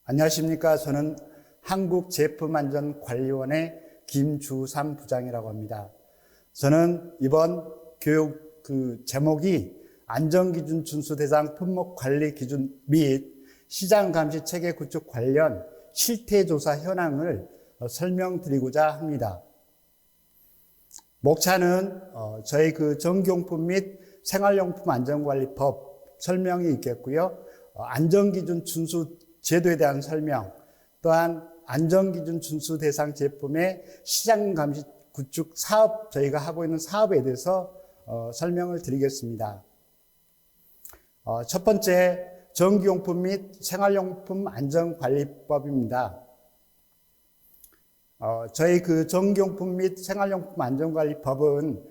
안녕하십니까. 저는 한국제품안전관리원의 김주삼 부장이라고 합니다. 저는 이번 교육 제목이 안전기준 준수 대상 품목 관리 기준 및 시장 감시 체계 구축 관련 실태조사 현황을 설명드리고자 합니다. 목차는 저희 전기용품 및 생활용품 안전관리법 설명이 있겠고요. 안전기준 준수 제도에 대한 설명, 또한 안전기준 준수 대상 제품의 시장 감시 구축 사업, 저희가 하고 있는 사업에 대해서 설명을 드리겠습니다. 첫 번째, 전기용품 및 생활용품 안전관리법입니다. 저희 전기용품 및 생활용품 안전관리법은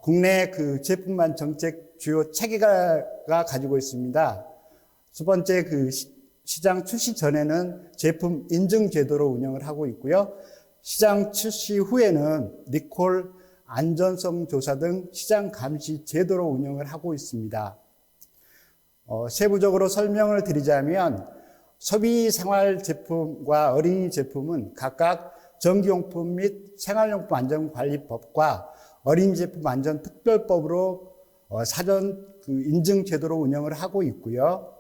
국내 제품만 정책 주요 체계가 가지고 있습니다. 첫 번째, 시장 출시 전에는 제품 인증 제도로 운영을 하고 있고요. 시장 출시 후에는 리콜, 안전성 조사 등 시장 감시 제도로 운영을 하고 있습니다. 세부적으로 설명을 드리자면 소비 생활 제품과 어린이 제품은 각각 전기용품 및 생활용품 안전관리법과 어린이 제품 안전특별법으로 사전 인증 제도로 운영을 하고 있고요.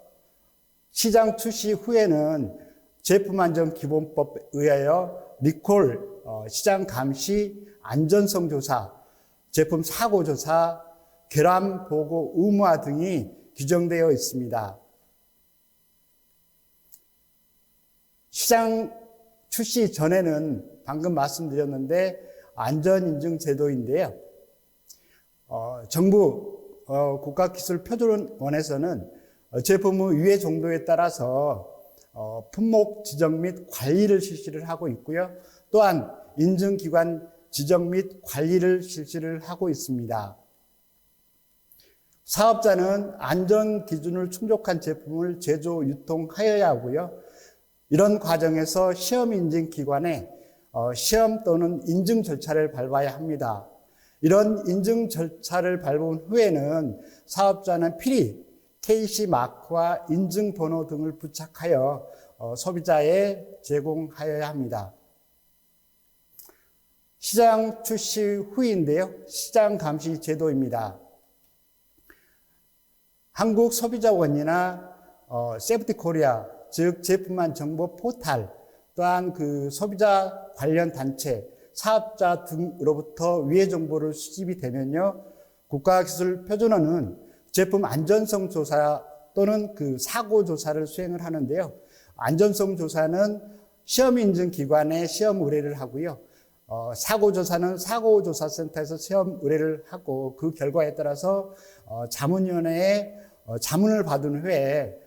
시장 출시 후에는 제품안전기본법에 의하여 리콜, 시장 감시, 안전성 조사, 제품 사고 조사, 결함 보고 의무화 등이 규정되어 있습니다. 시장 출시 전에는 방금 말씀드렸는데 안전인증 제도인데요. 정부 국가기술표준원에서는 제품의 유해 정도에 따라서 품목 지정 및 관리를 실시를 하고 있고요. 또한 인증기관 지정 및 관리를 실시를 하고 있습니다. 사업자는 안전기준을 충족한 제품을 제조, 유통하여야 하고요. 이런 과정에서 시험인증기관에 시험 또는 인증 절차를 밟아야 합니다. 이런 인증 절차를 밟은 후에는 사업자는 필히 KC 마크와 인증번호 등을 부착하여 소비자에 제공하여야 합니다. 시장 출시 후인데요. 시장 감시 제도입니다. 한국소비자원이나 세프티코리아, 즉 제품안 정보 포탈, 또한 소비자 관련 단체, 사업자 등으로부터 위해 정보를 수집이 되면요. 국가기술표준원은 제품 안전성 조사 또는 사고 조사를 수행을 하는데요. 안전성 조사는 시험 인증 기관에 시험 의뢰를 하고요. 사고 조사는 사고조사센터에서 시험 의뢰를 하고 그 결과에 따라서 자문위원회에 자문을 받은 후에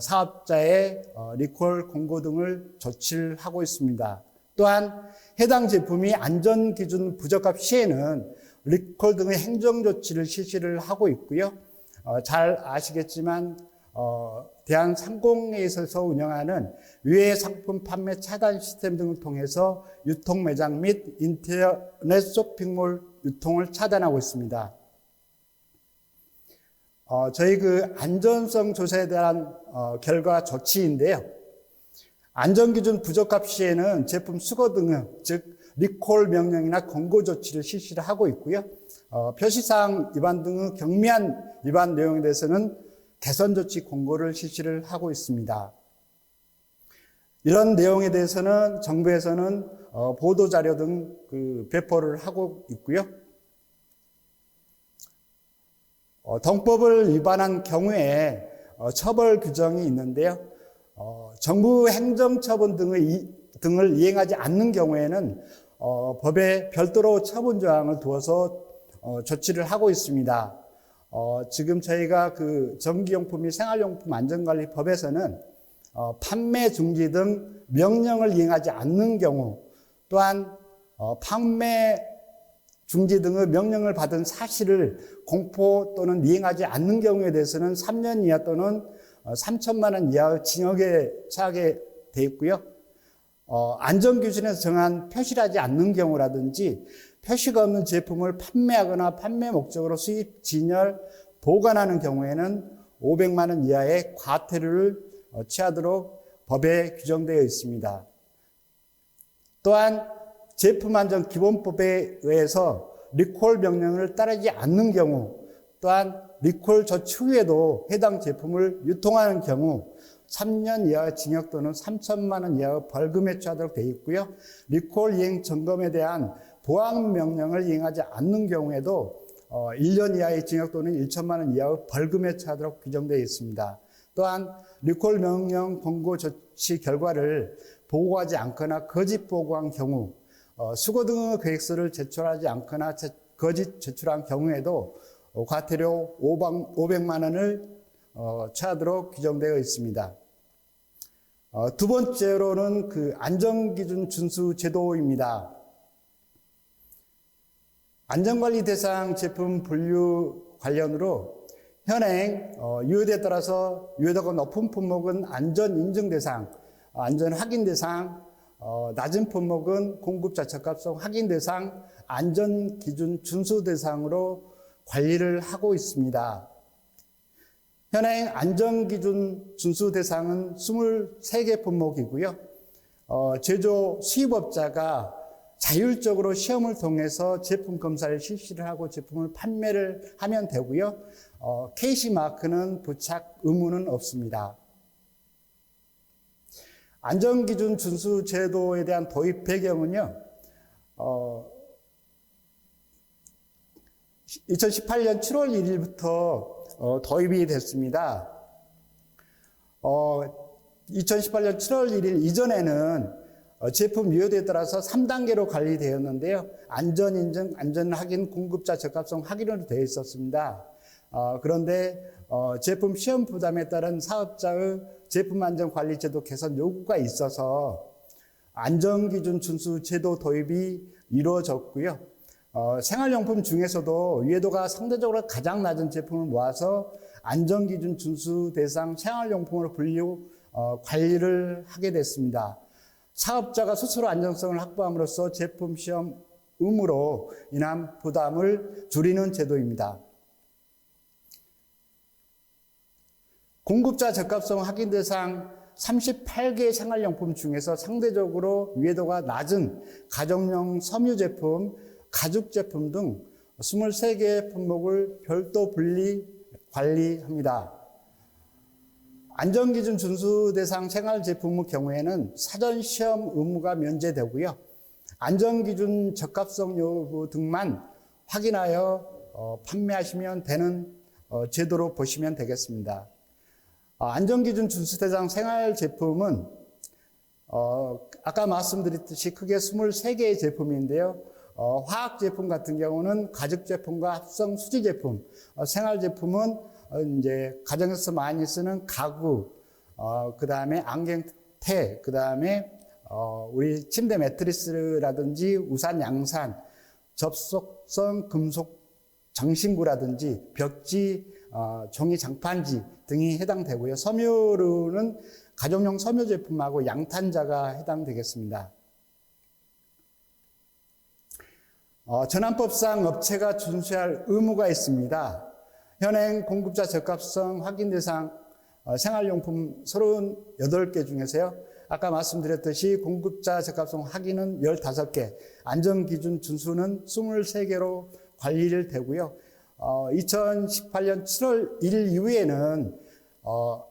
사업자의 리콜 공고 등을 조치를 하고 있습니다. 또한 해당 제품이 안전기준 부적합 시에는 리콜 등의 행정조치를 실시를 하고 있고요. 잘 아시겠지만 대한상공회에서 운영하는 유해 상품 판매 차단 시스템 등을 통해서 유통 매장 및 인터넷 쇼핑몰 유통을 차단하고 있습니다. 저희 안전성 조사에 대한 결과 조치인데요. 안전기준 부적합 시에는 제품 수거 등의 즉 리콜 명령이나 권고 조치를 실시를 하고 있고요. 표시사항 위반 등의 경미한 위반 내용에 대해서는 개선 조치 공고를 실시를 하고 있습니다. 이런 내용에 대해서는 정부에서는 보도자료 등 배포를 하고 있고요. 동법을 위반한 경우에 처벌 규정이 있는데요. 정부 행정처분 등을 이행하지 않는 경우에는 법에 별도로 처분 조항을 두어서 조치를 하고 있습니다. 지금 저희가 전기용품 및 생활용품 안전관리법에서는 판매 중지 등 명령을 이행하지 않는 경우, 또한 판매 중지 등의 명령을 받은 사실을 공포 또는 이행하지 않는 경우에 대해서는 3년 이하 또는 3천만 원 이하의 징역에 처하게 되어 있고요. 안전기준에서 정한 표시를 하지 않는 경우라든지 표시가 없는 제품을 판매하거나 판매 목적으로 수입, 진열, 보관하는 경우에는 500만 원 이하의 과태료를 취하도록 법에 규정되어 있습니다. 또한 제품안전기본법에 의해서 리콜 명령을 따르지 않는 경우, 또한 리콜 조치 후에도 해당 제품을 유통하는 경우 3년 이하 징역 또는 3천만 원 이하 벌금에 처하도록 되어 있고요. 리콜 이행 점검에 대한 보안 명령을 이행하지 않는 경우에도 1년 이하의 징역 또는 1천만 원 이하의 벌금에 처하도록 규정되어 있습니다. 또한 리콜 명령 권고 조치 결과를 보고하지 않거나 거짓 보고한 경우, 수거 등의 계획서를 제출하지 않거나 거짓 제출한 경우에도 과태료 500만 원을 처하도록 규정되어 있습니다. 두 번째로는 그 안전기준 준수 제도입니다. 안전관리 대상 제품 분류 관련으로 현행 유효도에 따라서 유효도가 높은 품목은 안전인증 대상, 안전 확인 대상, 낮은 품목은 공급자 적합성 확인 대상, 안전기준 준수 대상으로 관리를 하고 있습니다. 현행 안전기준 준수 대상은 23개 품목이고요. 제조 수입업자가 자율적으로 시험을 통해서 제품 검사를 실시를 하고 제품을 판매를 하면 되고요. KC 마크는 부착 의무는 없습니다. 안전기준 준수 제도에 대한 도입 배경은요, 2018년 7월 1일부터 도입이 됐습니다. 2018년 7월 1일 이전에는 제품 유효도에 따라서 3단계로 관리되었는데요. 안전인증, 안전확인, 공급자 적합성 확인으로 되어 있었습니다. 그런데 제품 시험 부담에 따른 사업자의 제품 안전 관리 제도 개선 요구가 있어서 안전기준 준수 제도 도입이 이루어졌고요. 생활용품 중에서도 유해도가 상대적으로 가장 낮은 제품을 모아서 안전기준 준수 대상 생활용품으로 분류 관리를 하게 됐습니다. 사업자가 스스로 안전성을 확보함으로써 제품 시험 의무로 인한 부담을 줄이는 제도입니다. 공급자 적합성 확인 대상 38개 생활용품 중에서 상대적으로 유해도가 낮은 가정용 섬유 제품, 가죽 제품 등 23개 품목을 별도 분리 관리합니다. 안전기준 준수 대상 생활 제품의 경우에는 사전 시험 의무가 면제되고요. 안전기준 적합성 여부 등만 확인하여 판매하시면 되는 제도로 보시면 되겠습니다. 안전기준 준수 대상 생활 제품은 아까 말씀드렸듯이 크게 23개의 제품인데요. 화학 제품 같은 경우는 가죽 제품과 합성 수지 제품, 생활 제품은 이제 가정에서 많이 쓰는 가구, 그 다음에 안경테, 그 다음에 우리 침대 매트리스라든지 우산, 양산, 접속성 금속 장신구라든지 벽지, 종이 장판지 등이 해당되고요. 섬유류는 가정용 섬유 제품하고 양탄자가 해당되겠습니다. 전환법상 업체가 준수할 의무가 있습니다. 현행 공급자 적합성 확인 대상 생활용품 38개 중에서요. 아까 말씀드렸듯이 공급자 적합성 확인은 15개, 안전기준 준수는 23개로 관리를 되고요. 2018년 7월 1일 이후에는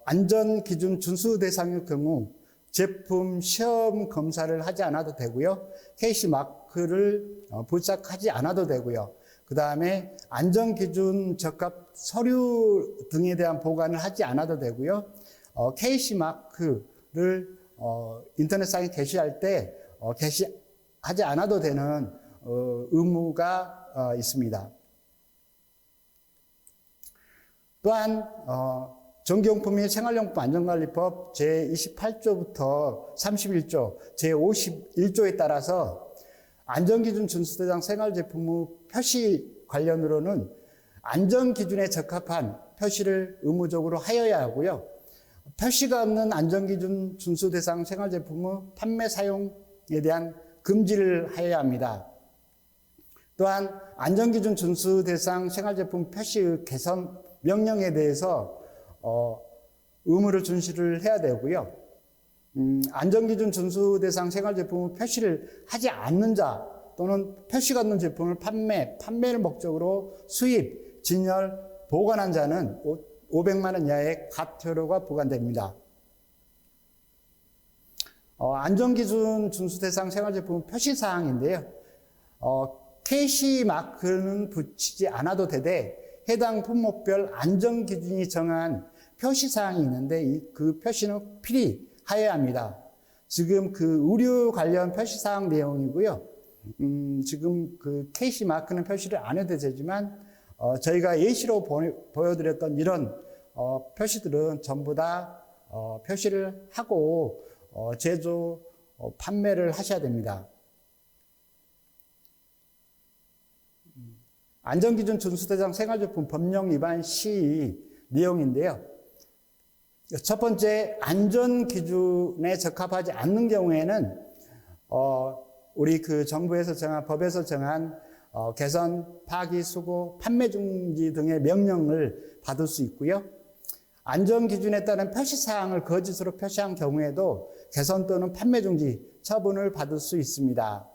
안전기준 준수 대상의 경우 제품 시험 검사를 하지 않아도 되고요. KC 마크를 부착하지 않아도 되고요. 그 다음에 안전기준 적합 서류 등에 대한 보관을 하지 않아도 되고요. KC 마크를 인터넷상에 게시할 때 게시하지 않아도 되는 의무가 있습니다. 또한 전기용품 및 생활용품 안전관리법 제28조부터 31조, 제51조에 따라서 안전기준 준수대상 생활제품의 표시 관련으로는 안전기준에 적합한 표시를 의무적으로 하여야 하고요. 표시가 없는 안전기준 준수대상 생활제품의 판매 사용에 대한 금지를 하여야 합니다. 또한 안전기준 준수대상 생활제품 표시 개선 명령에 대해서 의무를 준수를 해야 되고요. 안전기준 준수 대상 생활제품을 표시를 하지 않는 자 또는 표시가 없는 제품을 판매를 목적으로 수입, 진열, 보관한 자는 500만 원 이하의 과태료가 부과됩니다. 안전기준 준수 대상 생활제품 표시사항인데요. KC 마크는 붙이지 않아도 되되 해당 품목별 안전기준이 정한 표시사항이 있는데 그 표시는 필히 하여야 합니다. 지금 그 의류 관련 표시사항 내용이고요. 지금 그 KC 마크는 표시를 안 해도 되지만 저희가 예시로 보여드렸던 이런 표시들은 전부 다 표시를 하고 제조, 판매를 하셔야 됩니다. 안전기준 준수대상 생활제품 법령 위반 시 내용인데요. 첫 번째, 안전기준에 적합하지 않는 경우에는 우리 그 정부에서 정한, 법에서 정한 개선, 파기, 수거, 판매 중지 등의 명령을 받을 수 있고요. 안전기준에 따른 표시사항을 거짓으로 표시한 경우에도 개선 또는 판매 중지 처분을 받을 수 있습니다.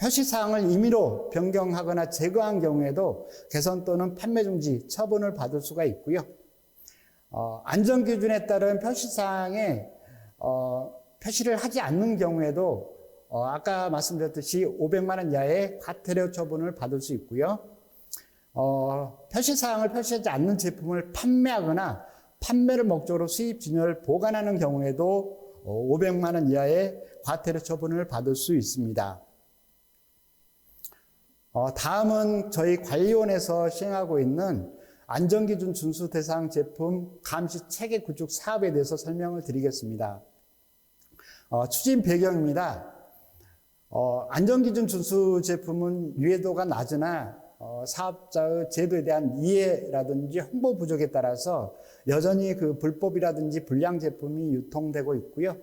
표시사항을 임의로 변경하거나 제거한 경우에도 개선 또는 판매 중지 처분을 받을 수가 있고요. 안전기준에 따른 표시사항에 표시를 하지 않는 경우에도 아까 말씀드렸듯이 500만 원 이하의 과태료 처분을 받을 수 있고요. 표시사항을 표시하지 않는 제품을 판매하거나 판매를 목적으로 수입, 진열, 보관하는 경우에도 500만 원 이하의 과태료 처분을 받을 수 있습니다. 다음은 저희 관리원에서 시행하고 있는 안전기준 준수 대상 제품 감시 체계 구축 사업에 대해서 설명을 드리겠습니다. 추진 배경입니다. 안전기준 준수 제품은 유해도가 낮으나 사업자의 제도에 대한 이해라든지 홍보 부족에 따라서 여전히 그 불법이라든지 불량 제품이 유통되고 있고요.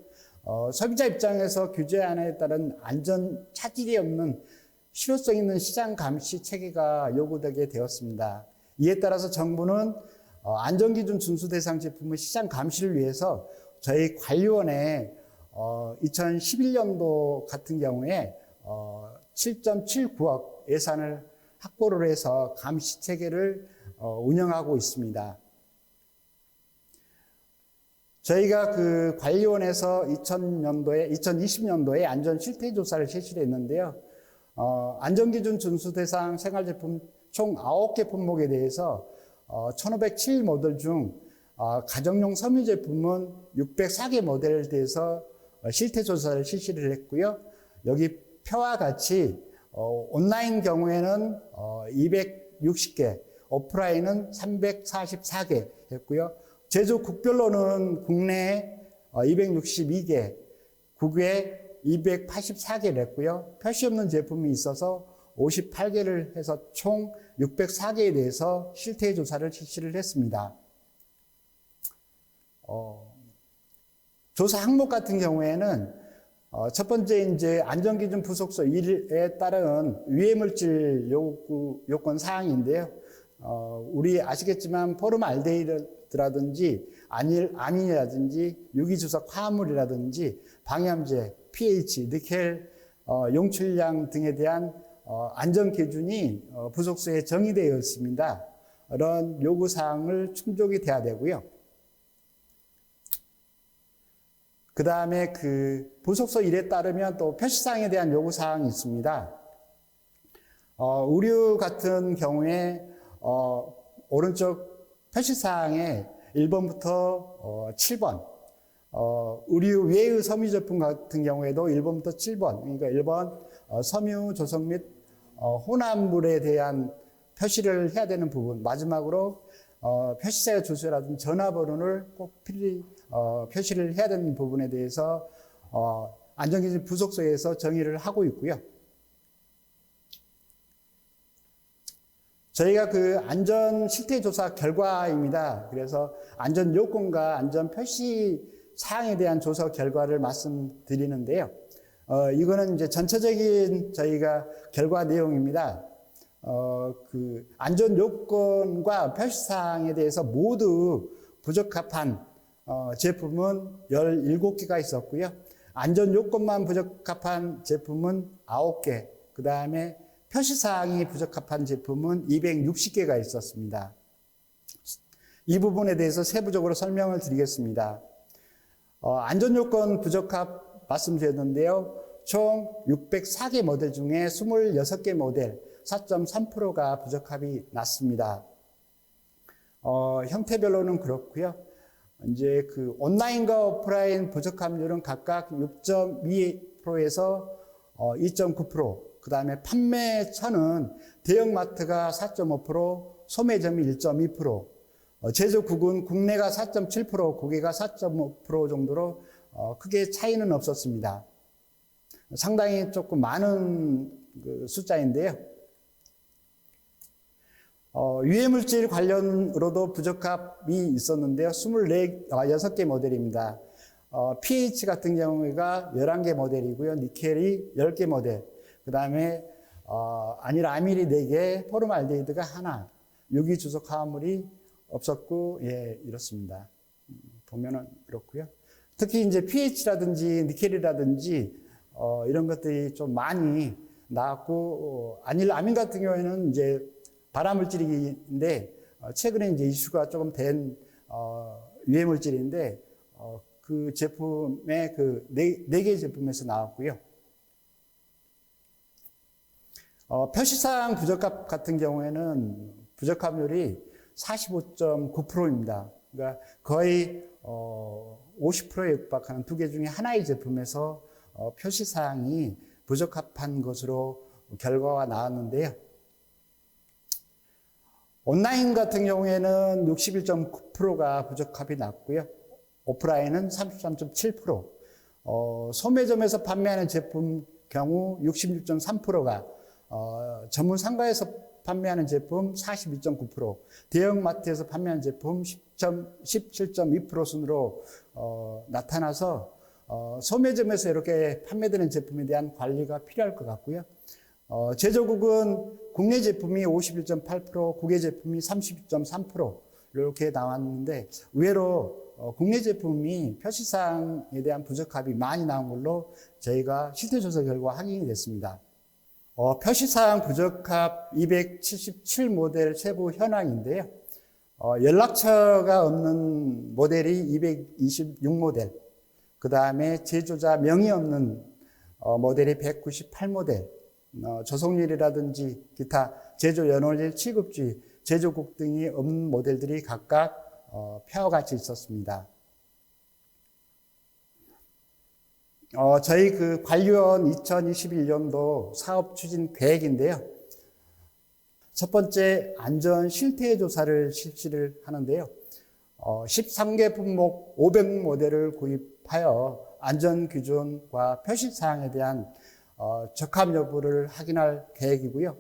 소비자 입장에서 규제안에 따른 안전 차질이 없는 실효성 있는 시장 감시 체계가 요구되게 되었습니다. 이에 따라서 정부는 안전기준 준수 대상 제품의 시장 감시를 위해서 저희 관리원에 2011년도 같은 경우에 7.79억 예산을 확보를 해서 감시 체계를 운영하고 있습니다. 저희가 그 관리원에서 2020년도에 안전 실태 조사를 실시를 했는데요. 안전기준 준수 대상 생활제품 총 9개 품목에 대해서 1507 모델 중 가정용 섬유 제품은 604개 모델에 대해서 실태 조사를 실시를 했고요. 여기 표와 같이 온라인 경우에는 260개, 오프라인은 344개 했고요. 제조 국별로는 국내에 262개, 국외에 284개를 했고요. 표시 없는 제품이 있어서 58개를 해서 총 604개에 대해서 실태 조사를 실시를 했습니다. 조사 항목 같은 경우에는 첫 번째 이제 안전기준 부속서 1에 따른 유해물질 요건 사항인데요. 우리 아시겠지만 포름알데히드라든지 아민이라든지 유기주석 화합물이라든지 방염제, pH, 니켈, 용출량 등에 대한 안전기준이 부속서에 정의되어 있습니다. 이런 요구사항을 충족이 돼야 되고요. 그 다음에 그 부속서 1에 따르면 또 표시사항에 대한 요구사항이 있습니다. 의류 같은 경우에 오른쪽 표시사항에 1번부터 7번, 의류 외의 섬유 제품 같은 경우에도 1번부터 7번, 그러니까 1번 섬유 조성 및 혼합물에 대한 표시를 해야 되는 부분, 마지막으로 표시자의 주소라든지 전화번호를 꼭 필히 표시를 해야 되는 부분에 대해서 안전기준 부속서에서 정의를 하고 있고요. 저희가 그 안전 실태 조사 결과입니다. 그래서 안전 요건과 안전 표시 사항에 대한 조사 결과를 말씀드리는데요. 이거는 이제 전체적인 저희가 결과 내용입니다. 그 안전 요건과 표시 사항에 대해서 모두 부적합한 제품은 17개가 있었고요. 안전 요건만 부적합한 제품은 9개, 그 다음에 표시사항이 부적합한 제품은 260개가 있었습니다. 이 부분에 대해서 세부적으로 설명을 드리겠습니다. 안전요건 부적합 말씀드렸는데요. 총 604개 모델 중에 26개 모델 4.3%가 부적합이 났습니다. 형태별로는 그렇고요. 이제 그 온라인과 오프라인 부적합률은 각각 6.2%에서 2.9%, 그 다음에 판매처는 대형마트가 4.5%, 소매점이 1.2%, 제조국은 국내가 4.7%, 국외가 4.5% 정도로 크게 차이는 없었습니다. 상당히 조금 많은 숫자인데요. 유해물질 관련으로도 부적합이 있었는데요. 6개 모델입니다. pH 같은 경우가 11개 모델이고요. 니켈이 10개 모델, 그 다음에 아니라미리 4개, 포름알데히드가 하나, 유기주석 화합물이 없었고, 예, 이렇습니다. 보면은 그렇고요. 특히 이제 pH라든지 니켈이라든지 이런 것들이 좀 많이 나왔고, 아닌 같은 경우에는 이제 발암물질인데 최근에 이제 이슈가 조금 된 유해물질인데 그 제품의 그 네 개 제품에서 나왔고요. 표시사항 부적합 같은 경우에는 부적합률이 45.9%입니다. 그러니까 거의 50%에 육박하는 2개 중에 하나의 제품에서 표시사항이 부적합한 것으로 결과가 나왔는데요. 온라인 같은 경우에는 61.9%가 부적합이 났고요. 오프라인은 33.7%, 소매점에서 판매하는 제품 경우 66.3%가, 전문 상가에서 판매하는 제품 42.9%, 대형마트에서 판매하는 제품 17.2% 순으로 나타나서 소매점에서 이렇게 판매되는 제품에 대한 관리가 필요할 것 같고요. 제조국은 국내 제품이 51.8%, 국외 제품이 32.3% 이렇게 나왔는데 의외로 국내 제품이 표시사항에 대한 부적합이 많이 나온 걸로 저희가 실태조사 결과 확인이 됐습니다. 표시사항 부적합 277모델 세부 현황인데요. 연락처가 없는 모델이 226모델, 그 다음에 제조자 명이 없는 모델이 198모델, 조속률이라든지 기타 제조 연월일, 취급주의, 제조국 등이 없는 모델들이 각각 표와 같이 있었습니다. 저희 그 관리원 2021년도 사업 추진 계획인데요. 첫 번째, 안전 실태 조사를 실시를 하는데요. 13개 품목 500 모델을 구입하여 안전 기준과 표시 사항에 대한 적합 여부를 확인할 계획이고요.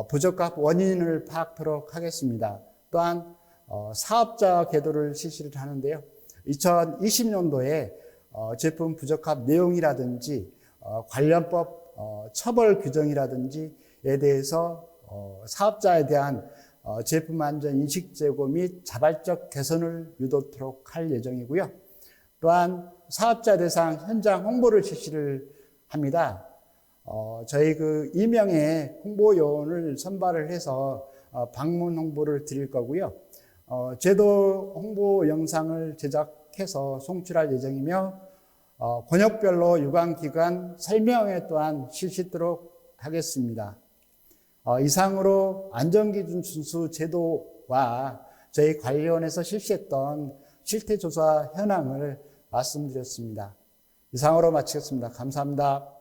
부적합 원인을 파악하도록 하겠습니다. 또한 사업자 궤도를 실시를 하는데요. 2020년도에 제품 부적합 내용이라든지 관련법 처벌 규정이라든지에 대해서 사업자에 대한 제품 안전 인식 제고 및 자발적 개선을 유도토록 할 예정이고요. 또한 사업자 대상 현장 홍보를 실시를 합니다. 저희 그 2명의 홍보 요원을 선발을 해서 방문 홍보를 드릴 거고요. 제도 홍보 영상을 제작해서 송출할 예정이며 권역별로 유관기관 설명회 또한 실시하도록 하겠습니다. 이상으로 안전기준 준수 제도와 저희 관리원에서 실시했던 실태조사 현황을 말씀드렸습니다. 이상으로 마치겠습니다. 감사합니다.